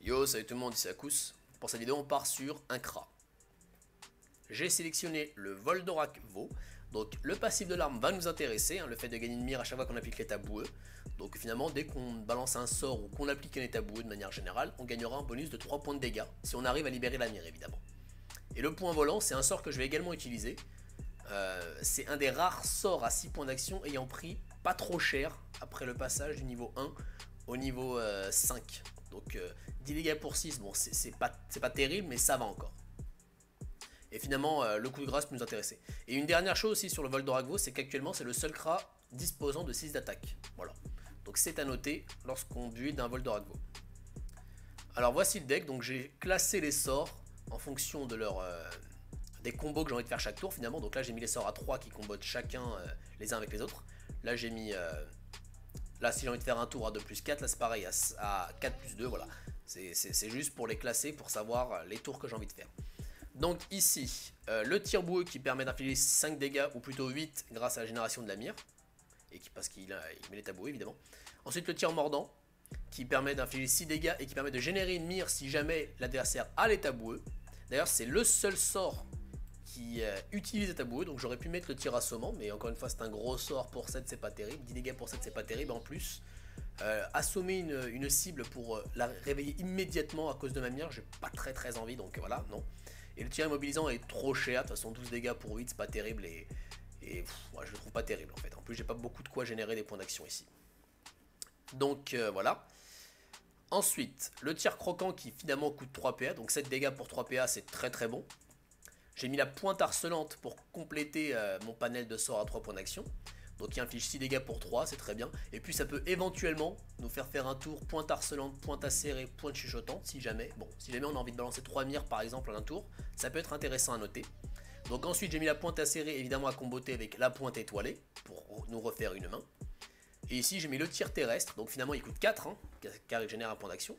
Yo, salut tout le monde, ici Akous. Pour cette vidéo, on part sur un Kra. J'ai sélectionné le Voldorak Vo. Donc le passif de l'arme va nous intéresser, hein, le fait de gagner une mire à chaque fois qu'on applique l'état boueux. Donc finalement, dès qu'on balance un sort ou qu'on applique un état boueux de manière générale, on gagnera un bonus de 3 points de dégâts, si on arrive à libérer la mire évidemment. Et le point volant, c'est un sort que je vais également utiliser. C'est un des rares sorts à 6 points d'action ayant pris pas trop cher après le passage du niveau 1 au niveau 5. Donc 10 dégâts pour 6, bon c'est pas terrible mais ça va encore. Et finalement le coup de grâce peut nous intéresser. Et une dernière chose aussi sur le Voldorak Vo, c'est qu'actuellement c'est le seul Kra disposant de 6 d'attaque. Voilà. Donc c'est à noter lorsqu'on build d'un Voldorak Vo. Alors voici le deck, donc j'ai classé les sorts en fonction de leur... des combos que j'ai envie de faire chaque tour finalement. Donc là j'ai mis les sorts à 3 qui combotent chacun les uns avec les autres. Là j'ai mis... là si j'ai envie de faire un tour à 2 plus 4, là c'est pareil à 4 plus 2, voilà. C'est juste pour les classer, pour savoir les tours que j'ai envie de faire. Donc ici, le tir boueux qui permet d'infliger 5 dégâts, ou plutôt 8 grâce à la génération de la mire. Et parce qu'il met l'état boueux évidemment. Ensuite le tir mordant qui permet d'infliger 6 dégâts et qui permet de générer une mire si jamais l'adversaire a l'état boueux. D'ailleurs c'est le seul sort qui utilise l'état boueux, donc j'aurais pu mettre le tir assommant, mais encore une fois c'est un gros sort pour 7, c'est pas terrible, 10 dégâts pour 7 c'est pas terrible, en plus assommer une cible pour la réveiller immédiatement à cause de ma mire, j'ai pas très envie, donc voilà, non. Et le tir immobilisant est trop cher, de toute façon 12 dégâts pour 8 c'est pas terrible et moi je le trouve pas terrible en fait, en plus j'ai pas beaucoup de quoi générer des points d'action ici. Donc voilà. Ensuite, le tir croquant qui finalement coûte 3 PA, donc 7 dégâts pour 3 PA c'est très bon. J'ai mis la pointe harcelante pour compléter mon panel de sorts à 3 points d'action. Donc il inflige 6 dégâts pour 3, c'est très bien. Et puis ça peut éventuellement nous faire un tour pointe harcelante, pointe acérée, pointe chuchotante, si jamais. Bon, si jamais on a envie de balancer 3 mires par exemple en un tour, ça peut être intéressant à noter. Donc ensuite j'ai mis la pointe acérée évidemment à comboter avec la pointe étoilée pour nous refaire une main. Et ici j'ai mis le tir terrestre, donc finalement il coûte 4, hein, car il génère un point d'action.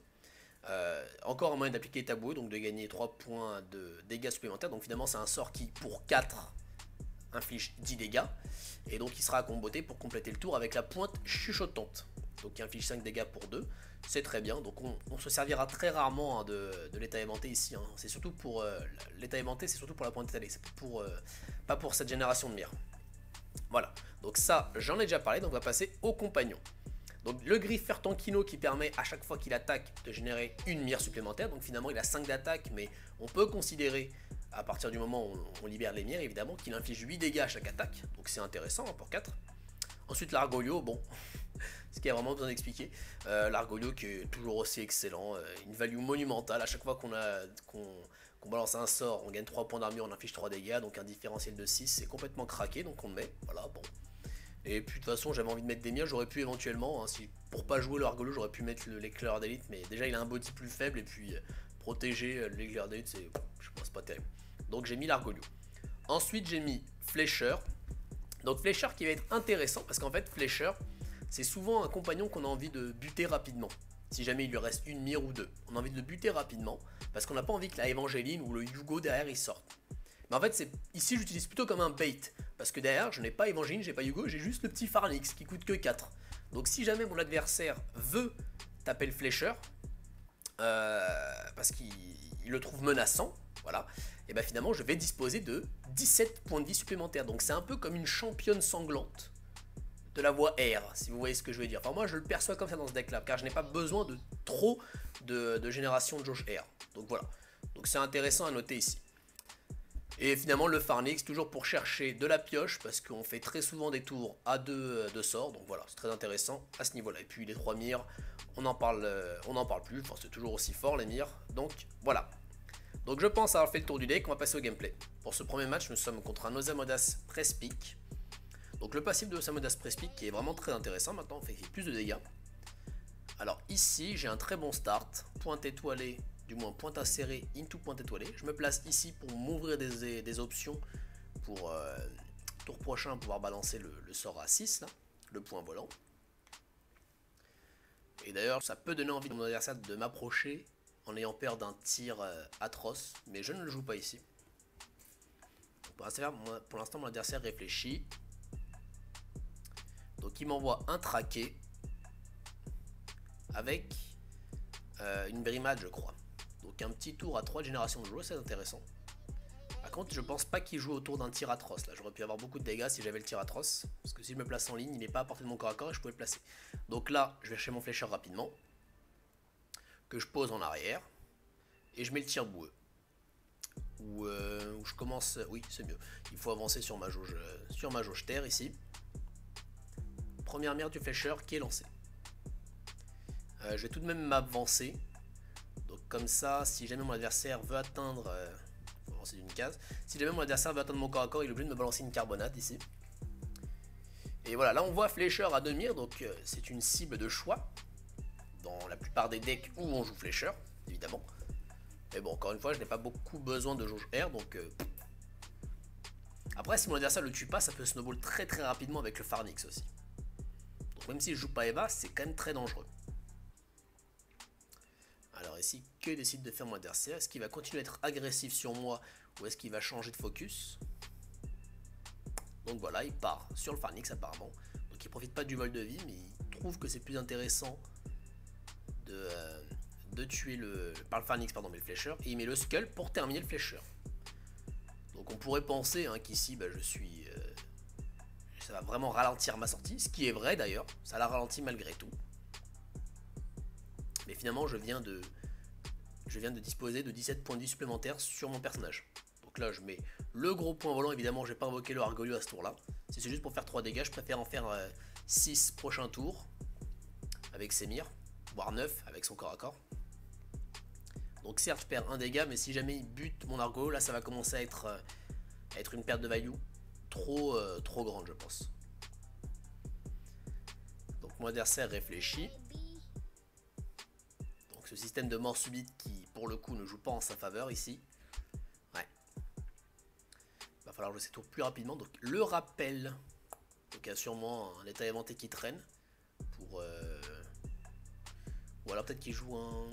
Encore un moyen d'appliquer tabou, donc de gagner 3 points de dégâts supplémentaires. Donc finalement c'est un sort qui pour 4 inflige 10 dégâts. Et donc il sera comboté pour compléter le tour avec la pointe chuchotante. Donc qui inflige 5 dégâts pour 2. C'est très bien, donc on se servira très rarement hein, de l'état aimanté ici. Hein. C'est surtout pour l'état aimanté, c'est surtout pour la pointe étalée. C'est pas pour cette génération de mire. Voilà, donc ça j'en ai déjà parlé, donc on va passer au compagnon. Donc le Griffer Tankino qui permet à chaque fois qu'il attaque de générer une mire supplémentaire. Donc finalement il a 5 d'attaque, mais on peut considérer à partir du moment où on libère les mires évidemment qu'il inflige 8 dégâts à chaque attaque. Donc c'est intéressant hein, pour 4. Ensuite l'Argoglio, bon, ce qui a vraiment besoin d'expliquer. L'Argoglio qui est toujours aussi excellent, une value monumentale. À chaque fois qu'on balance un sort, on gagne 3 points d'armure, on inflige 3 dégâts. Donc un différentiel de 6, c'est complètement craqué, donc on le met, voilà, bon. Et puis de toute façon j'avais envie de mettre des mires, j'aurais pu éventuellement, hein, pour pas jouer le Argolo j'aurais pu mettre l'éclaireur d'élite, mais déjà il a un body plus faible et puis protéger l'éclaireur d'élite c'est, je pense, pas terrible. Donc j'ai mis l'Argolio. Ensuite j'ai mis Flécheur. Donc Flécheur qui va être intéressant parce qu'en fait Flécheur c'est souvent un compagnon qu'on a envie de buter rapidement. Si jamais il lui reste une mire ou deux, on a envie de le buter rapidement parce qu'on n'a pas envie que la Évangéline ou le Yugo derrière il sorte. Mais en fait, ici j'utilise plutôt comme un bait, parce que derrière je n'ai pas Évangéline, j'ai pas Yugo, j'ai juste le petit Farnix qui coûte que 4. Donc si jamais mon adversaire veut taper le flécheur, parce qu'il le trouve menaçant, voilà, et bien finalement je vais disposer de 17 points de vie supplémentaires. Donc c'est un peu comme une championne sanglante de la voie R, si vous voyez ce que je veux dire. Enfin moi je le perçois comme ça dans ce deck là, car je n'ai pas besoin de trop de génération de jauge R. Donc voilà, donc c'est intéressant à noter ici. Et finalement le Farnix, toujours pour chercher de la pioche, parce qu'on fait très souvent des tours à 2 de sorts, donc voilà, c'est très intéressant à ce niveau-là. Et puis les 3 mires, on n'en parle plus, enfin c'est toujours aussi fort les mires, donc voilà. Donc je pense avoir fait le tour du deck, on va passer au gameplay. Pour ce premier match, nous sommes contre un Osamodas Prespik. Donc le passif de Osamodas Prespik qui est vraiment très intéressant, maintenant on fait plus de dégâts. Alors ici, j'ai un très bon start, pointe étoilée, du moins pointe acérée into pointe étoilée. Je me place ici pour m'ouvrir des options pour tour prochain pouvoir balancer le sort à 6, là, le point volant. Et d'ailleurs ça peut donner envie à mon adversaire de m'approcher en ayant peur d'un tir atroce, mais je ne le joue pas ici. Donc, pour l'instant mon adversaire réfléchit. Donc il m'envoie un traqué avec une brimade je crois. Donc un petit tour à 3 générations de joueurs, c'est intéressant. Par contre je pense pas qu'il joue autour d'un tir atroce là, j'aurais pu avoir beaucoup de dégâts si j'avais le tir atroce. Parce que si je me place en ligne, il n'est pas à portée de mon corps à corps et je pouvais le placer. Donc là je vais chercher mon flécheur rapidement. Que je pose en arrière. Et je mets le tir boueux. Où je commence, oui c'est mieux. Il faut avancer sur ma jauge terre ici. Première mire du flécheur qui est lancée. Je vais tout de même m'avancer. Donc comme ça, si jamais mon adversaire veut atteindre... faut avancer d'une case. Si jamais mon adversaire veut atteindre mon corps à corps, il est obligé de me balancer une carbonate ici. Et voilà, là on voit flécheur à 2 mires, donc c'est une cible de choix. Dans la plupart des decks où on joue flécheur, évidemment. Mais bon, encore une fois, je n'ai pas beaucoup besoin de jauge air, donc... Après, si mon adversaire le tue pas, ça peut snowball très très rapidement avec le Farnix aussi. Donc même si je joue pas Eva, c'est quand même très dangereux. Alors ici, que décide de faire mon adversaire? Est-ce qu'il va continuer à être agressif sur moi ou est-ce qu'il va changer de focus? Donc voilà, il part sur le Farnix apparemment. Donc il profite pas du vol de vie, mais il trouve que c'est plus intéressant de tuer le Farnix, pardon, mais le flècheur. Et il met le Skull pour terminer le flècheur. Donc on pourrait penser hein, qu'ici, bah, ça va vraiment ralentir ma sortie. Ce qui est vrai d'ailleurs, ça la ralentit malgré tout. Mais finalement, je viens de disposer de 17 points de vie supplémentaires sur mon personnage. Donc là, je mets le gros point volant. Évidemment, je n'ai pas invoqué le Argolio à ce tour-là. Si c'est juste pour faire 3 dégâts, je préfère en faire 6 prochains tours avec Semir, voire 9 avec son corps à corps. Donc certes, je perds 1 dégât, mais si jamais il bute mon Argolio, là, ça va commencer à être une perte de value trop grande, je pense. Donc mon adversaire réfléchit. Ce système de mort subite qui, pour le coup, ne joue pas en sa faveur ici. Ouais. Il va falloir jouer ces tours plus rapidement. Donc, le rappel. Donc, il y a sûrement un état éventé qui traîne. Pour. Ou alors, peut-être qu'il joue un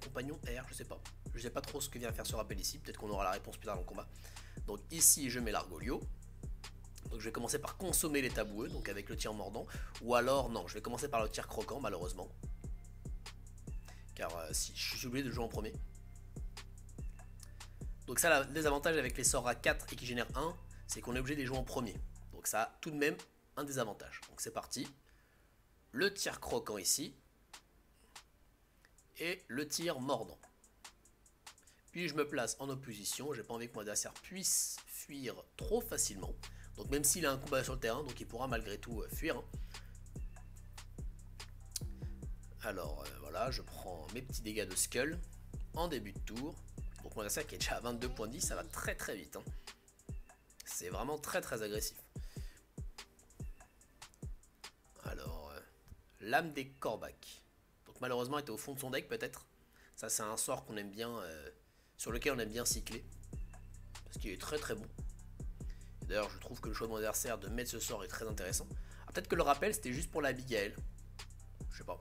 compagnon R, je sais pas. Je sais pas trop ce que vient faire ce rappel ici. Peut-être qu'on aura la réponse plus tard dans le combat. Donc, ici, je mets l'Argolio. Donc, je vais commencer par consommer les taboueux, donc avec le tir mordant. Ou alors, non, je vais commencer par le tir croquant, malheureusement. Car si je suis obligé de jouer en premier. Donc ça, le désavantage avec les sorts à 4 et qui génèrent 1, c'est qu'on est obligé de les jouer en premier. Donc ça a tout de même un désavantage. Donc c'est parti. Le tir croquant ici. Et le tir mordant. Puis je me place en opposition. J'ai pas envie que mon adversaire puisse fuir trop facilement. Donc même s'il a un combat sur le terrain, donc il pourra malgré tout fuir. Hein. Alors voilà, je prends mes petits dégâts de Skull en début de tour. Donc mon adversaire qui est déjà à 22 points de vie, ça va très très vite. Hein. C'est vraiment très très agressif. Alors, lame des Corbacs. Donc malheureusement, elle était au fond de son deck peut-être. Ça c'est un sort qu'on aime bien, sur lequel on aime bien cycler. Parce qu'il est très très bon. D'ailleurs, je trouve que le choix de mon adversaire de mettre ce sort est très intéressant. Ah, peut-être que le rappel c'était juste pour la Abigail. Je sais pas.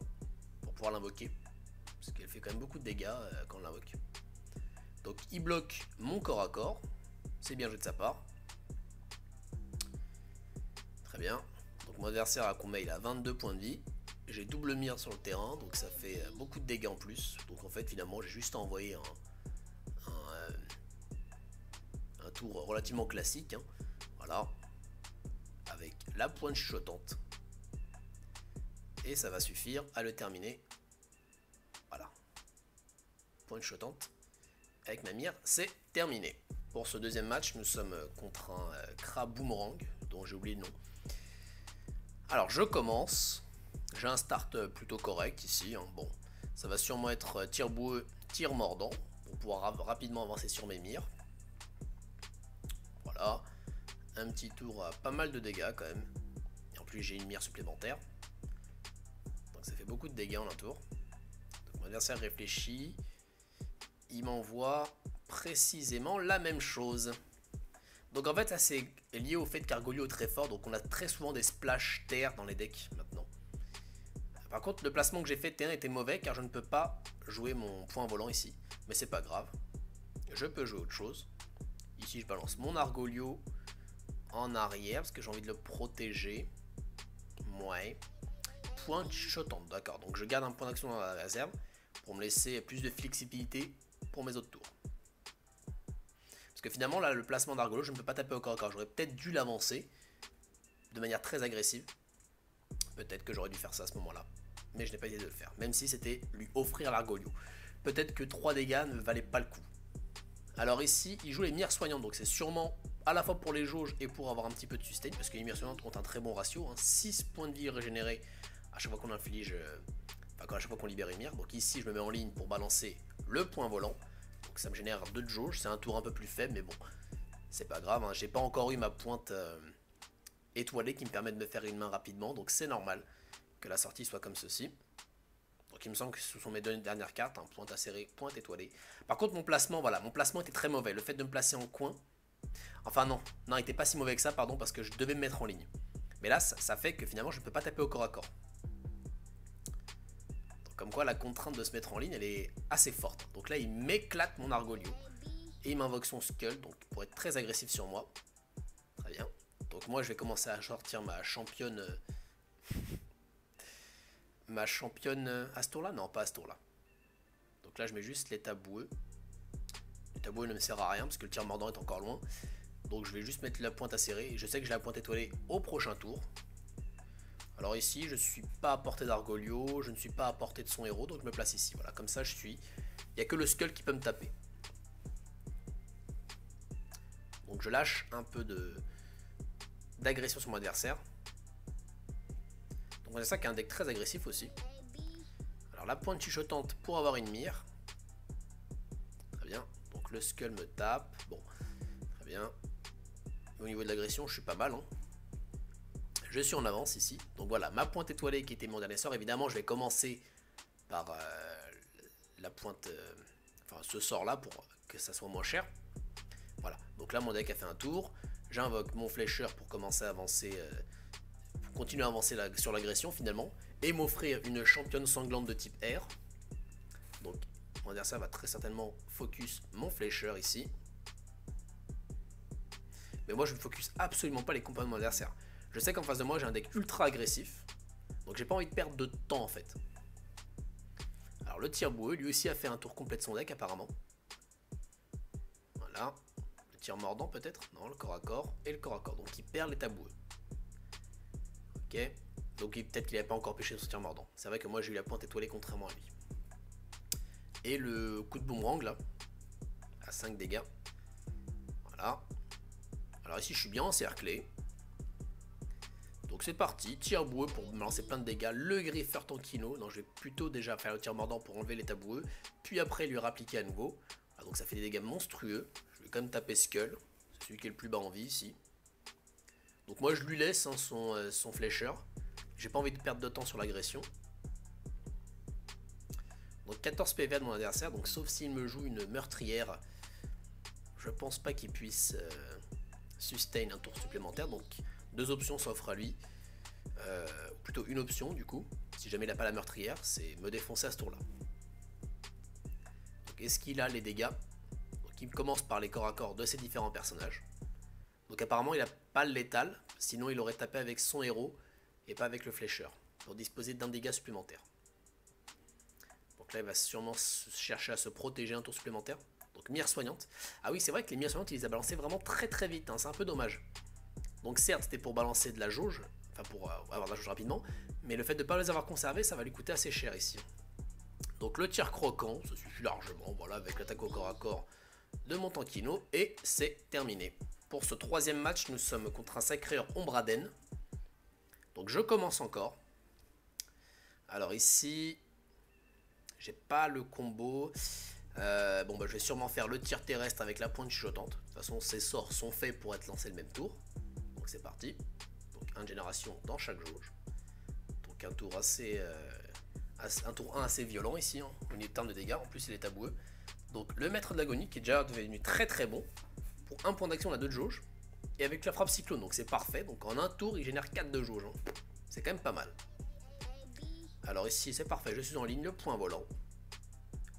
Pouvoir l'invoquer parce qu'elle fait quand même beaucoup de dégâts quand on l'invoque. Donc il bloque mon corps à corps, c'est bien joué de sa part. Très bien. Donc mon adversaire a combien? Il a 22 points de vie. J'ai double mire sur le terrain, donc ça fait beaucoup de dégâts en plus. Donc en fait finalement j'ai juste envoyé un tour relativement classique. Hein. Voilà. Avec la pointe chuchotante. Et ça va suffire à le terminer. Voilà. Pointe chuchotante. Avec ma mire, c'est terminé. Pour ce deuxième match, nous sommes contre un Kra Boomerang, dont j'ai oublié le nom. Alors, je commence. J'ai un start plutôt correct ici. Hein. Bon, ça va sûrement être tir boueux, tir mordant, pour pouvoir rapidement avancer sur mes mires. Voilà. Un petit tour à pas mal de dégâts quand même. Et en plus, j'ai une mire supplémentaire. Donc ça fait beaucoup de dégâts en un tour. Donc mon adversaire réfléchit. Il m'envoie précisément la même chose. Donc en fait ça c'est lié au fait qu'Argolio est très fort. Donc on a très souvent des splash terre dans les decks maintenant. Par contre le placement que j'ai fait T1 était mauvais car je ne peux pas jouer mon point volant ici. Mais c'est pas grave. Je peux jouer autre chose. Ici je balance mon Argolio en arrière parce que j'ai envie de le protéger. Ouais. Point chuchotante, d'accord. Donc je garde un point d'action dans la réserve pour me laisser plus de flexibilité pour mes autres tours. Parce que finalement là le placement d'Argolo, je ne peux pas taper au corps à corps. J'aurais peut-être dû l'avancer de manière très agressive. Peut-être que j'aurais dû faire ça à ce moment-là. Mais je n'ai pas essayé de le faire. Même si c'était lui offrir l'Argolio. Peut-être que 3 dégâts ne valaient pas le coup. Alors ici, il joue les mires soignantes. Donc c'est sûrement à la fois pour les jauges et pour avoir un petit peu de sustain. Parce que les mires soignantes ont un très bon ratio. 6 points de vie régénérés à chaque fois qu'on inflige... Enfin, à chaque fois qu'on libère une mire. Donc ici, je me mets en ligne pour balancer le point volant. Donc ça me génère 2 de jauge. C'est un tour un peu plus faible. Mais bon, c'est pas grave. J'ai pas encore eu ma pointe... étoilé qui me permet de me faire une main rapidement, donc c'est normal que la sortie soit comme ceci. Donc il me semble que ce sont mes deux dernières cartes, pointe acérée, pointe étoilée. Par contre mon placement, voilà, mon placement était très mauvais, le fait de me placer en coin, enfin non, il n'était pas si mauvais que ça, pardon, parce que je devais me mettre en ligne. Mais là, ça fait que finalement je ne peux pas taper au corps à corps. Donc, comme quoi la contrainte de se mettre en ligne, elle est assez forte. Donc là il m'éclate mon Argolio, et il m'invoque son Skull, donc pour être très agressif sur moi. Très bien. Donc moi je vais commencer à sortir ma championne à ce tour-là. Non, pas à ce tour-là. Donc là je mets juste l'état boueux. L'état boueux ne me sert à rien parce que le tir mordant est encore loin. Donc je vais juste mettre la pointe acérée. Et je sais que j'ai la pointe étoilée au prochain tour. Alors ici je ne suis pas à portée d'Argolio, je ne suis pas à portée de son héros, donc je me place ici. Voilà, comme ça je suis. Il n'y a que le Skull qui peut me taper. Donc je lâche un peu d'agression sur mon adversaire. Donc c'est ça qui est un deck très agressif aussi. Alors la pointe chuchotante pour avoir une mire. Très bien. Donc le Skull me tape. Bon, très bien. Au niveau de l'agression, je suis pas mal. Je suis en avance ici. Donc voilà, ma pointe étoilée qui était mon dernier sort. Évidemment, je vais commencer par la pointe... enfin, ce sort-là pour que ça soit moins cher. Voilà. Donc là, mon deck a fait un tour. J'invoque mon flécheur pour commencer à avancer... pour continuer à avancer sur l'agression finalement. Et m'offrir une championne sanglante de type R. Donc, mon adversaire va très certainement focus mon flécheur ici. Mais moi, je ne focus absolument pas les compagnons de mon adversaire. Je sais qu'en face de moi, j'ai un deck ultra agressif. Donc, j'ai pas envie de perdre de temps en fait. Alors, le tir boueux, lui aussi a fait un tour complet de son deck apparemment. Voilà. Le tir mordant peut-être. Non, le corps à corps et le corps à corps. Donc, il perd l'état boueux. Ok. Donc, peut-être qu'il n'avait pas encore pêché son tir mordant. C'est vrai que moi, j'ai eu la pointe étoilée contrairement à lui. Et le coup de boomerang là. À 5 dégâts. Voilà. Alors ici, je suis bien encerclé. Donc c'est parti, tir boueux pour me lancer plein de dégâts, le griffeur tankino, non je vais plutôt déjà faire le tir mordant pour enlever l'état boueux, puis après lui rappliquer à nouveau, ah, donc ça fait des dégâts monstrueux, je vais quand même taper Skull, c'est celui qui est le plus bas en vie ici. Donc moi je lui laisse son flécheur, j'ai pas envie de perdre de temps sur l'agression. Donc 14 PV de mon adversaire, donc sauf s'il me joue une meurtrière, je pense pas qu'il puisse sustain un tour supplémentaire, donc... Deux options s'offrent à lui, plutôt une option du coup, si jamais il n'a pas la meurtrière, c'est me défoncer à ce tour là. Donc est-ce qu'il a les dégâts? Donc il commence par les corps à corps de ses différents personnages. Donc apparemment il n'a pas le létal, sinon il aurait tapé avec son héros et pas avec le flécheur, pour disposer d'un dégât supplémentaire. Donc là il va sûrement chercher à se protéger un tour supplémentaire. Donc mire soignante. Ah oui c'est vrai que les mires soignantes il les a balancées vraiment très très vite, c'est un peu dommage. Donc certes c'était pour balancer de la jauge, enfin pour avoir de la jauge rapidement, mais le fait de ne pas les avoir conservés, ça va lui coûter assez cher ici. Donc le tir croquant, ça suffit largement, voilà, avec l'attaque au corps à corps de mon tankino, et c'est terminé. Pour ce troisième match, nous sommes contre un sacré Ombraden. Donc je commence encore. Alors ici, j'ai pas le combo. Bon bah je vais sûrement faire le tir terrestre avec la pointe chuchotante. De toute façon ces sorts sont faits pour être lancés le même tour. Donc c'est parti. Donc 1 de génération dans chaque jauge. Donc un tour assez un tour 1 assez violent ici, hein. Une terme de dégâts, en plus il est taboueux. Donc le maître de l'agonie qui est déjà devenu très très bon. Pour 1 point d'action on a 2 de jauge. Et avec la frappe cyclone, donc c'est parfait. Donc en un tour il génère 4 de jauge, hein. C'est quand même pas mal. Alors ici c'est parfait, je suis en ligne, le point volant.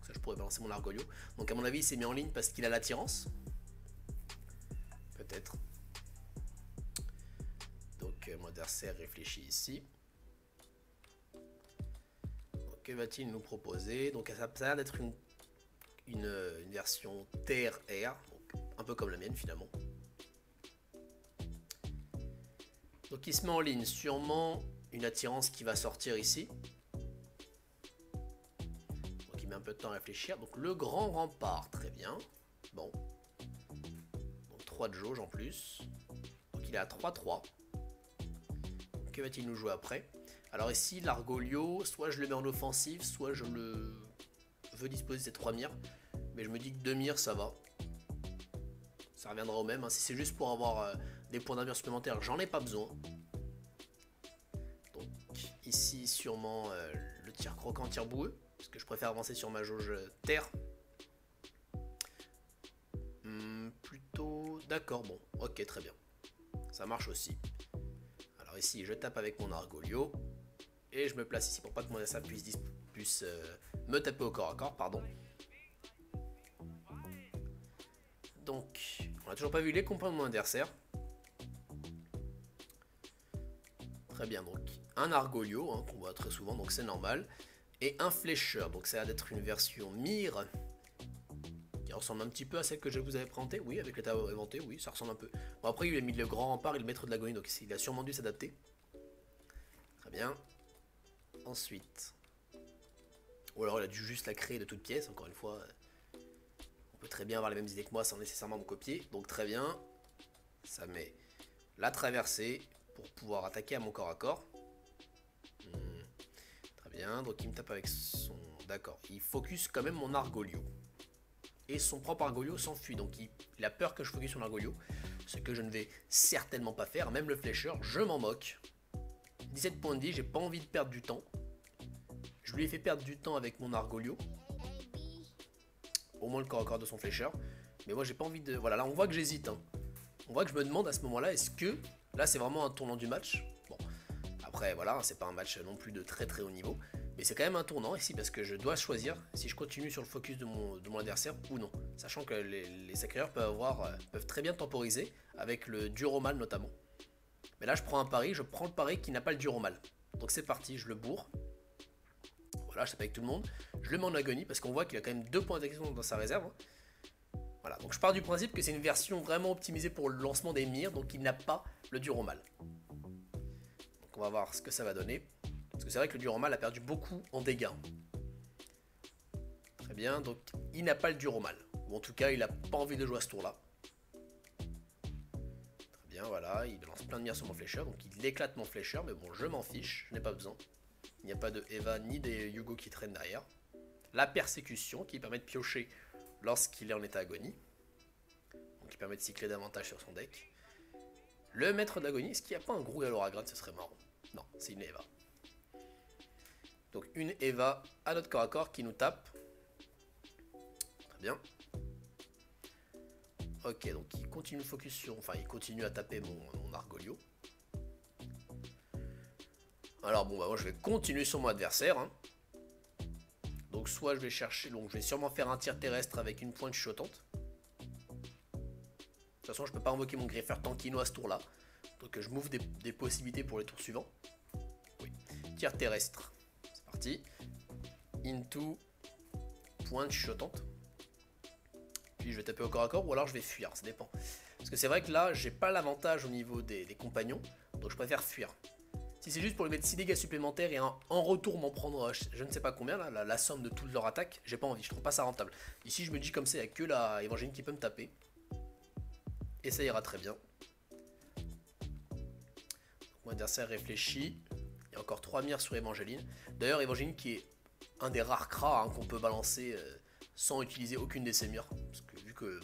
Ça je pourrais balancer mon Argolio. Donc à mon avis il s'est mis en ligne parce qu'il a l'attirance. Peut-être. Donc mon adversaire réfléchit ici. Donc que va-t-il nous proposer? Donc ça a l'air d'être une version terre-air, un peu comme la mienne finalement. Donc il se met en ligne, sûrement une attirance qui va sortir ici. Donc il met un peu de temps à réfléchir. Donc le grand rempart, très bien. Bon. Donc 3 de jauge en plus. Donc il est à 3-3. Que va-t-il nous jouer après? Alors ici, l'Argolio, soit je le mets en offensive, soit je le veux disposer de ces 3 mires. Mais je me dis que 2 mires, ça va. Ça reviendra au même. Hein. Si c'est juste pour avoir des points d'armure supplémentaires, j'en ai pas besoin. Donc ici, sûrement le tir croquant, tir boueux. Parce que je préfère avancer sur ma jauge terre. Plutôt... D'accord, bon. Ok, très bien. Ça marche aussi. Alors ici, je tape avec mon Argolio. Et je me place ici pour pas que mon adversaire puisse me taper au corps à corps, pardon. Donc, on n'a toujours pas vu les compagnons de mon adversaire. Très bien, donc un Argolio, hein, qu'on voit très souvent, donc c'est normal. Et un Flécheur, donc ça a d'être une version mire. Qui ressemble un petit peu à celle que je vous avais présentée. Oui, avec l'état inventé, oui, ça ressemble un peu. Bon, après, il a mis le grand rempart et le maître de l'agonie, donc il a sûrement dû s'adapter. Très bien. Ensuite, ou alors il a dû juste la créer de toutes pièces, encore une fois, on peut très bien avoir les mêmes idées que moi sans nécessairement me copier, donc très bien, ça met la traversée pour pouvoir attaquer à mon corps à corps. Très bien, donc il me tape avec son... D'accord, il focus quand même mon Argolio. Et son propre Argolio s'enfuit, donc il a peur que je focus son Argolio, ce que je ne vais certainement pas faire, même le flécheur, je m'en moque. 17 points de vie, j'ai pas envie de perdre du temps. Je lui ai fait perdre du temps avec mon Argolio. Au moins le corps à corps de son flécheur. Mais moi j'ai pas envie de... Voilà, là on voit que j'hésite. Hein. On voit que je me demande à ce moment-là, est-ce que... Là c'est vraiment un tournant du match. Bon, après voilà, c'est pas un match non plus de très très haut niveau. Mais c'est quand même un tournant ici parce que je dois choisir si je continue sur le focus de mon adversaire ou non. Sachant que les sacreurs peuvent très bien temporiser avec le dur au mal notamment. Mais là je prends un pari, je prends le pari qui n'a pas le dur au mal. Donc c'est parti, je le bourre. Voilà, je tape avec tout le monde. Je le mets en agonie parce qu'on voit qu'il a quand même 2 points d'action dans sa réserve. Voilà, donc je pars du principe que c'est une version vraiment optimisée pour le lancement des mires, donc il n'a pas le dur au mal. Donc on va voir ce que ça va donner. Parce que c'est vrai que le dur au mal a perdu beaucoup en dégâts. Très bien, donc il n'a pas le dur au mal. Ou en tout cas, il n'a pas envie de jouer à ce tour-là. Bien, voilà, il lance plein de mires sur mon flécheur, donc il éclate mon flécheur, mais bon, je m'en fiche, je n'ai pas besoin. Il n'y a pas de Eva ni des Hugo qui traînent derrière. La persécution qui permet de piocher lorsqu'il est en état agonie. Donc il permet de cycler davantage sur son deck. Le maître d'agonie, est-ce qu'il n'y a pas un gros Galoragrad, ce serait marrant. Non, c'est une Eva. Donc une Eva à notre corps à corps qui nous tape. Très bien. Ok, donc il continue de focus sur... Enfin, il continue à taper mon Argolio. Alors bon, bah moi je vais continuer sur mon adversaire. Hein. Donc soit je vais chercher... Donc je vais sûrement faire un tir terrestre avec une pointe chuchotante. De toute façon, je peux pas invoquer mon griffeur Tankino à ce tour-là. Donc je m'ouvre des possibilités pour les tours suivants. Oui. Tir terrestre. C'est parti. Into... Pointe chuchotante. Puis je vais taper au corps à corps ou alors je vais fuir, ça dépend. Parce que c'est vrai que là, j'ai pas l'avantage au niveau des compagnons, donc je préfère fuir. Si c'est juste pour lui mettre 6 dégâts supplémentaires et en retour m'en prendre je ne sais pas combien, là, la somme de toute leur attaque, j'ai pas envie, je trouve pas ça rentable. Ici, je me dis comme ça, il n'y a que la Évangéline qui peut me taper. Et ça ira très bien. Mon adversaire réfléchit. Il y a encore 3 mires sur Évangéline. D'ailleurs, Évangéline qui est un des rares cras hein, qu'on peut balancer sans utiliser aucune de ses mires. Parce que vu que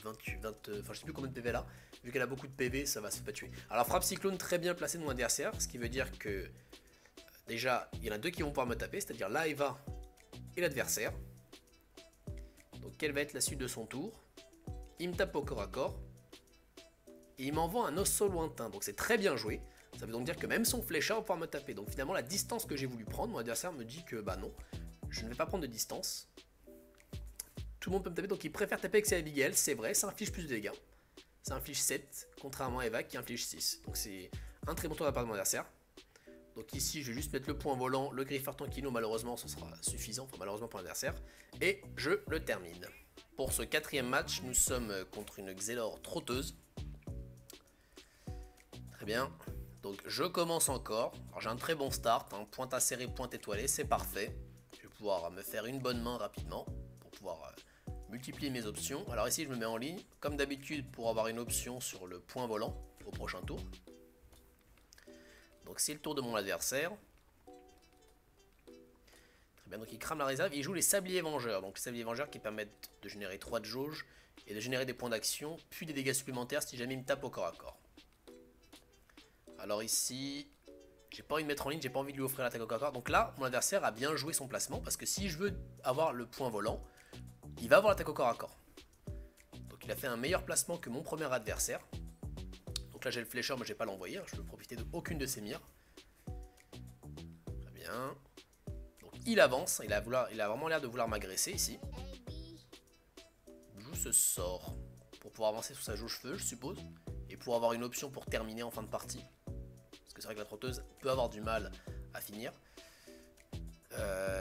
enfin je sais plus combien de PV là, vu qu'elle a beaucoup de PV, ça va se pas tuer. Alors frappe cyclone très bien placée de mon adversaire, ce qui veut dire que déjà il y en a 2 qui vont pouvoir me taper, c'est-à-dire la Eva et l'adversaire. Donc quelle va être la suite de son tour? Il me tape au corps à corps. Et il m'envoie un osso lointain, donc c'est très bien joué. Ça veut donc dire que même son flécheur va pouvoir me taper. Donc finalement la distance que j'ai voulu prendre, mon adversaire me dit que bah non, je ne vais pas prendre de distance. Tout le monde peut me taper, donc il préfère taper avec ses Abigail, c'est vrai, ça inflige plus de dégâts. Ça inflige 7, contrairement à Eva qui inflige 6. Donc c'est un très bon tour de la part de mon adversaire. Donc ici, je vais juste mettre le point volant, le griffeur tranquillo, malheureusement, ce sera suffisant, enfin malheureusement pour l'adversaire. Et je le termine. Pour ce 4e match, nous sommes contre une Xelor trotteuse. Très bien. Donc je commence encore. Alors j'ai un très bon start, hein. Pointe acérée, pointe étoilée, c'est parfait. Je vais pouvoir me faire une bonne main rapidement pour pouvoir multiplier mes options. Alors ici, je me mets en ligne, comme d'habitude, pour avoir une option sur le point volant au prochain tour. Donc c'est le tour de mon adversaire. Très bien, donc il crame la réserve. Il joue les sabliers vengeurs. Donc les sabliers vengeurs qui permettent de générer 3 de jauge et de générer des points d'action, puis des dégâts supplémentaires si jamais il me tape au corps à corps. Alors ici, j'ai pas envie de mettre en ligne, j'ai pas envie de lui offrir l'attaque au corps à corps. Donc là, mon adversaire a bien joué son placement parce que si je veux avoir le point volant, il va avoir l'attaque au corps à corps. Donc il a fait un meilleur placement que mon premier adversaire. Donc là j'ai le flécheur, mais je vais pas l'envoyer, hein. Je peux profiter d'aucune de ses mires. Très bien. Donc il avance, il a vraiment l'air de vouloir m'agresser ici. Il joue ce sort pour pouvoir avancer sous sa jauge feu, je suppose. Et pour avoir une option pour terminer en fin de partie. Parce que c'est vrai que la trotteuse peut avoir du mal à finir.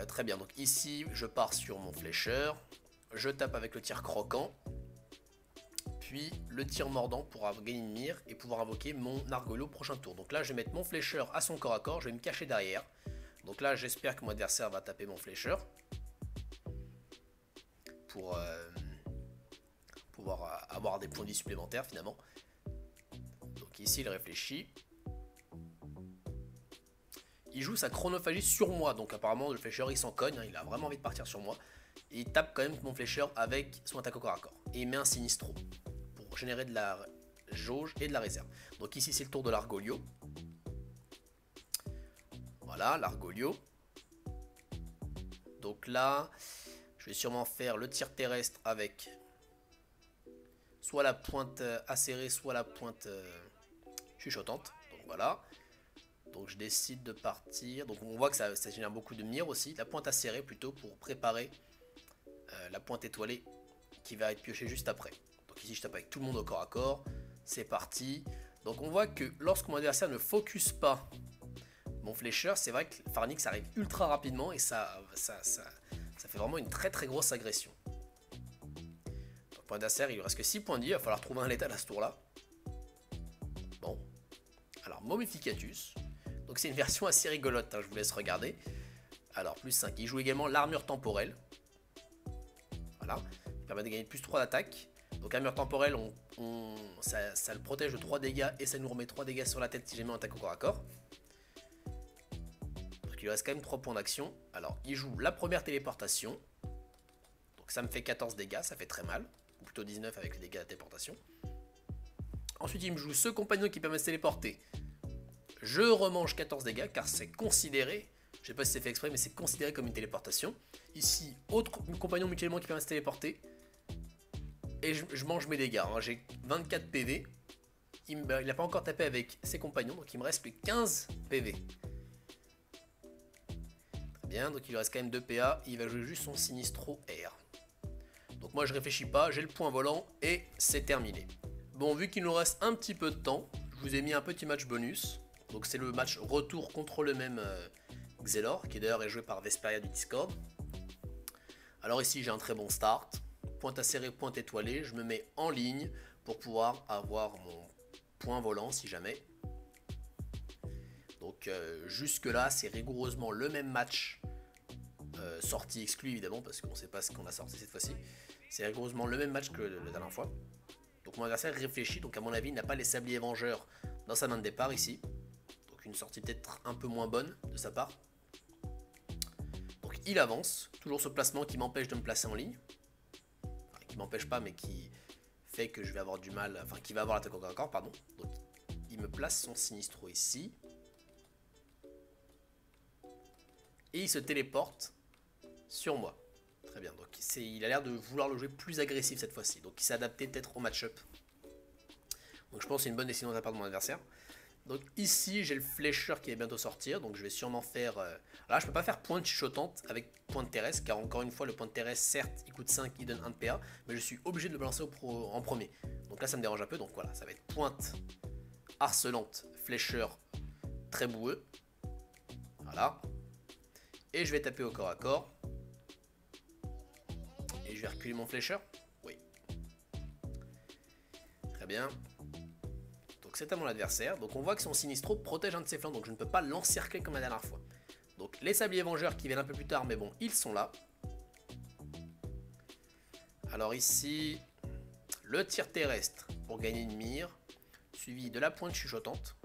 Très bien, donc ici je pars sur mon flécheur. Je tape avec le tir croquant. Puis le tir mordant pour gagner une mire et pouvoir invoquer mon Argolo au prochain tour. Donc là je vais mettre mon flécheur à son corps à corps, je vais me cacher derrière. Donc là j'espère que mon adversaire va taper mon flécheur. Pour pouvoir avoir des points de vie supplémentaires finalement. Donc ici il réfléchit. Il joue sa chronophagie sur moi, donc apparemment le flécheur il s'en cogne, hein, il a vraiment envie de partir sur moi. Et il tape quand même mon flécheur avec son attaque au corps à corps. Et il met un sinistro pour générer de la jauge et de la réserve. Donc ici c'est le tour de l'Argolio. Voilà, l'Argolio. Donc là, je vais sûrement faire le tir terrestre avec soit la pointe acérée, soit la pointe chuchotante. Donc voilà. Donc je décide de partir. Donc on voit que ça génère beaucoup de mire aussi. La pointe acérée plutôt pour préparer la pointe étoilée qui va être piochée juste après. Donc ici je tape avec tout le monde au corps à corps. C'est parti. Donc on voit que lorsque mon adversaire ne focus pas mon flécheur, c'est vrai que Pharnix arrive ultra rapidement et ça fait vraiment une très très grosse agression. Donc, point d'adversaire, il lui reste que 6 points de vie. Il va falloir trouver un létal à ce tour là. Bon. Alors Momificatus. Donc c'est une version assez rigolote, hein, je vous laisse regarder. Alors plus 5, il joue également l'armure temporelle. Voilà, il permet de gagner plus 3 d'attaque. Donc armure temporelle, ça le protège de 3 dégâts et ça nous remet 3 dégâts sur la tête si jamais on attaque au corps à corps. Donc il lui reste quand même 3 points d'action. Alors il joue la première téléportation. Donc ça me fait 14 dégâts, ça fait très mal. Ou plutôt 19 avec les dégâts de téléportation. Ensuite il me joue ce compagnon qui permet de se téléporter. Je remange 14 dégâts car c'est considéré, je sais pas si c'est fait exprès, mais c'est considéré comme une téléportation. Ici, autre compagnon mutuellement qui permet de se téléporter. Et je mange mes dégâts, hein. J'ai 24 PV. Il n'a pas encore tapé avec ses compagnons, donc il me reste que 15 PV. Très bien, donc il lui reste quand même 2 PA, il va jouer juste son Sinistro R. Donc moi je réfléchis pas, j'ai le point volant et c'est terminé. Bon, vu qu'il nous reste un petit peu de temps, je vous ai mis un petit match bonus. Donc c'est le match retour contre le même Xelor, qui d'ailleurs est joué par Vesperia du Discord. Alors ici j'ai un très bon start, pointe acérée, pointe étoilée, je me mets en ligne pour pouvoir avoir mon point volant si jamais. Donc jusque là c'est rigoureusement le même match, sortie exclue évidemment parce qu'on ne sait pas ce qu'on a sorti cette fois-ci. C'est rigoureusement le même match que la dernière fois. Donc mon adversaire réfléchit, donc à mon avis il n'a pas les sabliers vengeurs dans sa main de départ ici. Une sortie peut-être un peu moins bonne de sa part. Donc il avance, toujours ce placement qui m'empêche de me placer en ligne. Enfin, qui m'empêche pas mais qui fait que je vais avoir du mal, enfin qui va avoir l'attaque au corps à corps, pardon. Donc il me place son Sinistro ici. Et il se téléporte sur moi. Très bien, donc il a l'air de vouloir le jouer plus agressif cette fois-ci. Donc il s'est adapté peut-être au match-up. Donc je pense que c'est une bonne décision de la part de mon adversaire. Donc ici j'ai le flécheur qui va bientôt sortir, donc je vais sûrement faire... Là je peux pas faire pointe chuchotante avec pointe terrestre, car encore une fois le pointe terrestre certes il coûte 5, il donne 1 de PA, mais je suis obligé de le balancer en premier. Donc là ça me dérange un peu, donc voilà, ça va être pointe harcelante, flécheur très boueux. Voilà. Et je vais taper au corps à corps. Et je vais reculer mon flécheur. Oui. Très bien. Donc c'est à mon adversaire. Donc on voit que son Sinistro protège un de ses flancs. Donc je ne peux pas l'encercler comme la dernière fois. Donc les sabliers vengeurs qui viennent un peu plus tard. Mais bon, ils sont là. Alors ici, le tir terrestre pour gagner une mire. Suivi de la pointe chuchotante.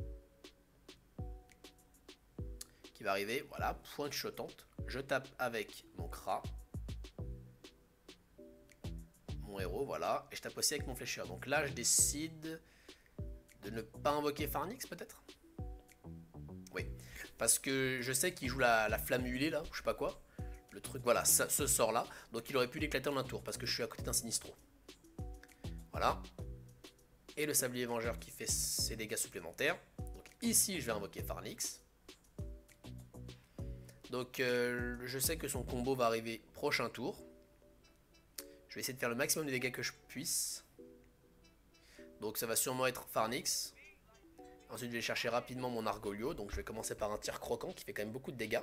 Qui va arriver. Voilà, pointe chuchotante. Je tape avec mon Kra. Mon héros, voilà. Et je tape aussi avec mon flécheur. Donc là, je décide de ne pas invoquer Farnix, peut-être. Oui. Parce que je sais qu'il joue la flamme huilée, là. Je sais pas quoi. Le truc, voilà, ce sort-là. Donc il aurait pu l'éclater en un tour. Parce que je suis à côté d'un Sinistro. Voilà. Et le sablier vengeur qui fait ses dégâts supplémentaires. Donc ici, je vais invoquer Farnix. Donc je sais que son combo va arriver prochain tour. Je vais essayer de faire le maximum de dégâts que je puisse. Donc ça va sûrement être Farnix. Ensuite je vais chercher rapidement mon Argolio. Donc je vais commencer par un tir croquant qui fait quand même beaucoup de dégâts.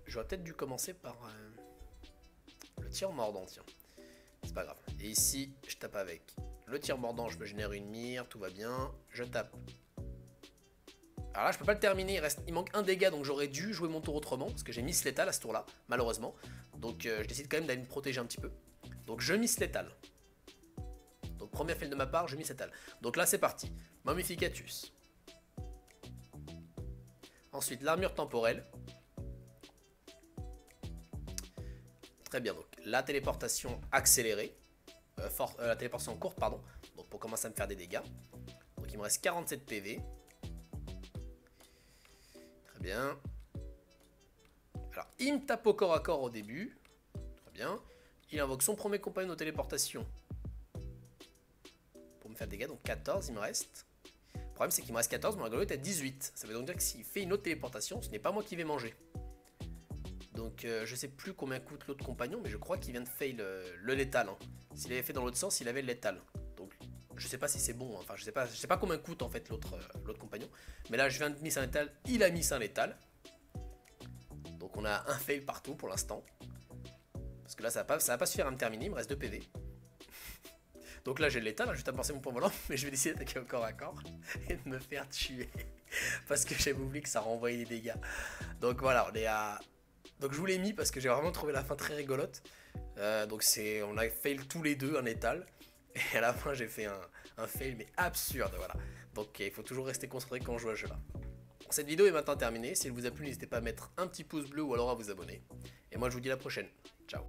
J'aurais peut-être dû commencer par le tir mordant, tiens. C'est pas grave. Et ici je tape avec le tir mordant, je me génère une mire, tout va bien. Je tape. Alors là je peux pas le terminer, il manque un dégât, donc j'aurais dû jouer mon tour autrement, parce que j'ai miss létal à ce tour là, malheureusement. Donc je décide quand même d'aller me protéger un petit peu. Donc je miss létal. Donc premier fail de ma part, je miss létal. Donc là c'est parti, Momificatus. Ensuite l'armure temporelle. Très bien, donc la téléportation accélérée. La téléportation courte, pardon. Donc pour commencer à me faire des dégâts. Donc il me reste 47 PV. Très bien. Alors, il me tape au corps à corps au début. Très bien. Il invoque son premier compagnon de téléportation. Pour me faire des dégâts. Donc 14, il me reste. Le problème, c'est qu'il me reste 14. Mon Argolio est à 18. Ça veut donc dire que s'il fait une autre téléportation, ce n'est pas moi qui vais manger. Donc, je sais plus combien coûte l'autre compagnon. Mais je crois qu'il vient de fail le létal. Hein. S'il avait fait dans l'autre sens, il avait le létal. Donc, je sais pas si c'est bon. Hein. Enfin, je sais pas combien coûte en fait l'autre compagnon. Mais là, je viens de miss un létal. Il a mis un létal. Donc, on a un fail partout pour l'instant. Parce que là, ça va pas suffire à me terminer. Il me reste 2 PV. Donc là, j'ai le létal. Juste à penser mon point volant. Mais je vais décider d'attaquer au corps à corps. Et de me faire tuer. Parce que j'avais oublié que ça renvoyait des dégâts. Donc voilà, on est à. Donc je vous l'ai mis parce que j'ai vraiment trouvé la fin très rigolote. Donc on a fail tous les deux un létal. Et à la fin j'ai fait un fail mais absurde, voilà. Donc il faut toujours rester concentré quand on joue à ce jeu là. Cette vidéo est maintenant terminée. Si elle vous a plu, n'hésitez pas à mettre un petit pouce bleu ou alors à vous abonner. Et moi je vous dis à la prochaine. Ciao.